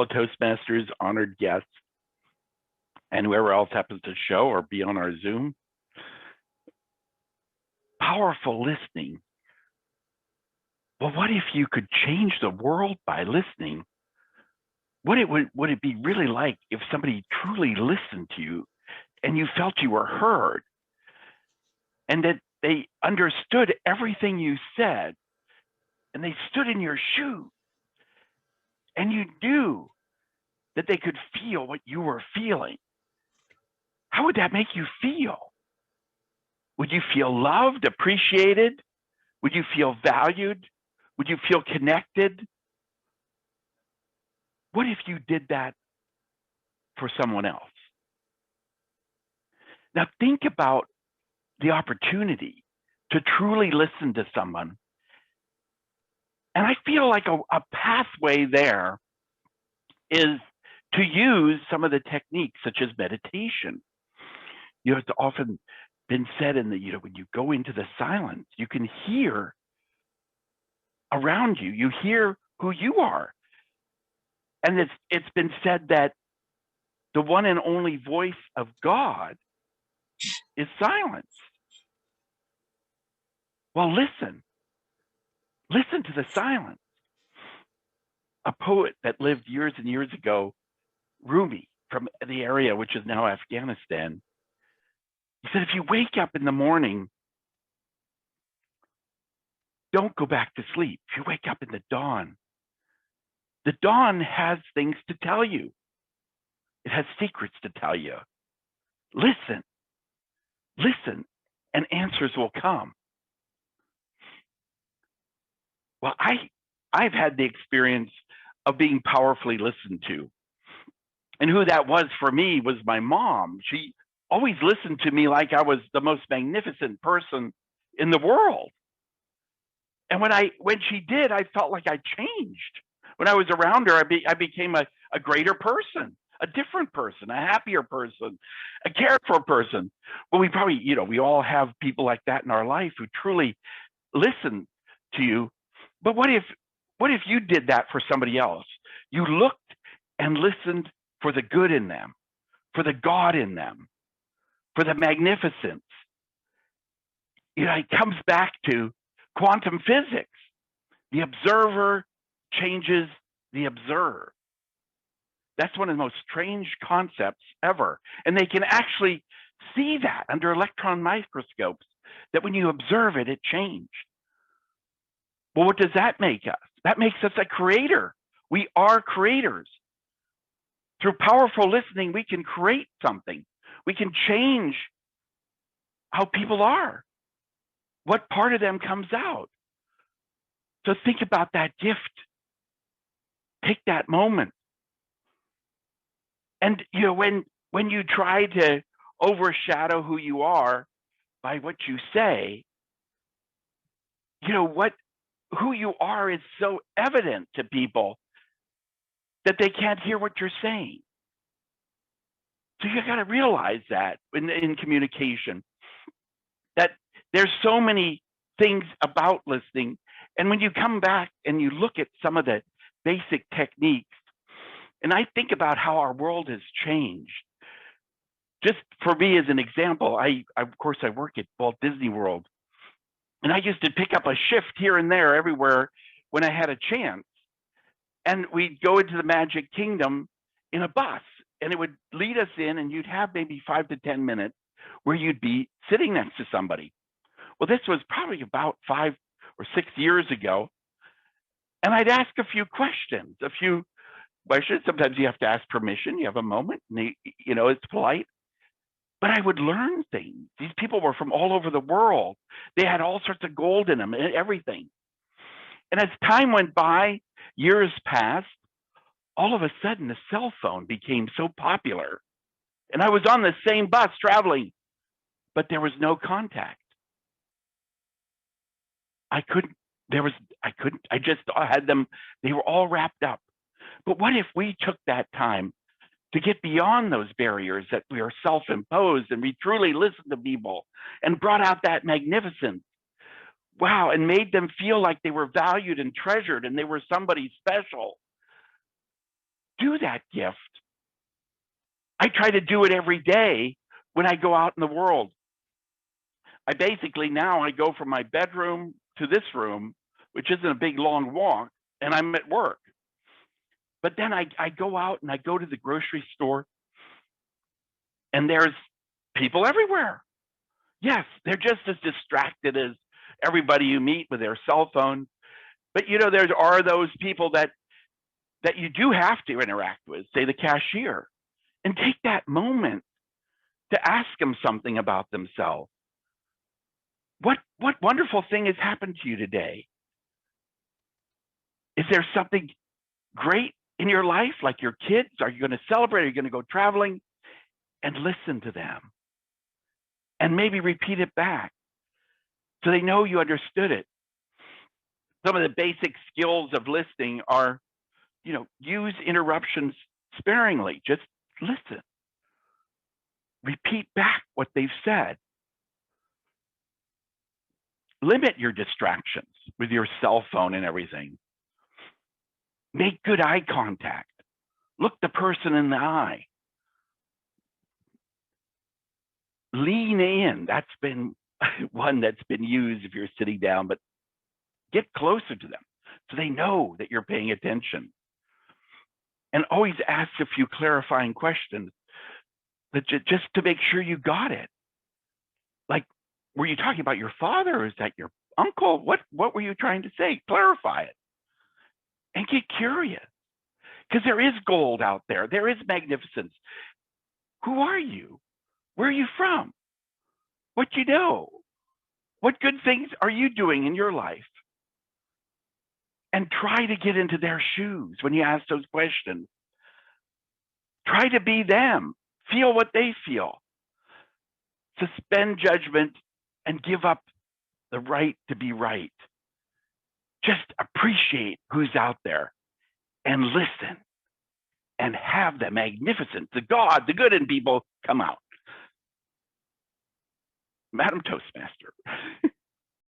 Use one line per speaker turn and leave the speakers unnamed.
fellow Toastmasters, honored guests, and whoever else happens to show or be on our Zoom. Powerful listening. Well, what if you could change the world by listening? Would it be really like if somebody truly listened to you and you felt you were heard and that they understood everything you said and they stood in your shoes and you knew that they could feel what you were feeling? How would that make you feel? Would you feel loved, appreciated? Would you feel valued? Would you feel connected? What if you did that for someone else? Now think about the opportunity to truly listen to someone. And I feel like a pathway there is to use some of the techniques such as meditation. You know, it's often been said in the, when you go into the silence, you can hear around you, you hear who you are. And it's been said that the one and only voice of God is silence. Well, listen to the silence. A poet that lived years and years ago, Rumi, from the area which is now Afghanistan, he said, if you wake up in the morning, don't go back to sleep. If you wake up in the dawn has things to tell you. It has secrets to tell you. Listen, and answers will come. Well, I've had the experience of being powerfully listened to. And who that was for me was my mom. She always listened to me like I was the most magnificent person in the world. And when she did, I felt like I changed. When I was around her, I became a greater person, a different person, a happier person, a cared for person. Well, we probably, we all have people like that in our life who truly listen to you. But what if you did that for somebody else? You looked and listened for the good in them, for the God in them, for the magnificence. It comes back to quantum physics. The observer changes the observed. That's one of the most strange concepts ever. And they can actually see that under electron microscopes, that when you observe it, it changed. Well, what does that make us? That makes us a creator. We are creators. Through powerful listening, we can create something. We can change how people are, what part of them comes out. So think about that gift. Take that moment. And when you try to overshadow who you are by what you say, who you are is so evident to people that they can't hear what you're saying. So you got to realize that in communication, that there's so many things about listening. And when you come back and you look at some of the basic techniques, and I think about how our world has changed. Just for me as an example, of course I work at Walt Disney World, and I used to pick up a shift here and there everywhere when I had a chance. And we'd go into the Magic Kingdom in a bus, and it would lead us in, and you'd have maybe 5 to 10 minutes where you'd be sitting next to somebody. Well, this was probably about 5 or 6 years ago. And I'd ask a few questions. Sometimes you have to ask permission. You have a moment, and it's polite. But I would learn things. These people were from all over the world. They had all sorts of gold in them and everything. And as time went by, years passed, all of a sudden the cell phone became so popular. And I was on the same bus traveling, but there was no contact. I just had them, they were all wrapped up. But what if we took that time to get beyond those barriers that we are self-imposed, and we truly listened to people and brought out that magnificence? Wow, and made them feel like they were valued and treasured and they were somebody special. do that gift. I try to do it every day when I go out in the world. I basically now I go from my bedroom to this room, which isn't a big long walk, and I'm at work. But then I go out and I go to the grocery store, and there's people everywhere. Yes, they're just as distracted as everybody you meet with their cell phone. But there are those people that you do have to interact with, say the cashier, and take that moment to ask them something about themselves. What wonderful thing has happened to you today? Is there something great in your life, like your kids? Are you going to celebrate? Are you going to go traveling? And listen to them. And maybe repeat it back so they know you understood it. Some of the basic skills of listening are, use interruptions sparingly. Just listen. Repeat back what they've said. Limit your distractions with your cell phone and everything. Make good eye contact. Look the person in the eye. Lean in. That's been one that's been used if you're sitting down, but get closer to them so they know that you're paying attention. And always ask a few clarifying questions just to make sure you got it. Like, were you talking about your father, or is that your uncle? What were you trying to say? Clarify it. And get curious. Because there is gold out there. There is magnificence. Who are you? Where are you from? What you know? What good things are you doing in your life? And try to get into their shoes when you ask those questions. Try to be them. Feel what they feel. Suspend judgment and give up the right to be right. Just appreciate who's out there and listen and have the magnificence, the God, the good in people come out. Madam Toastmaster.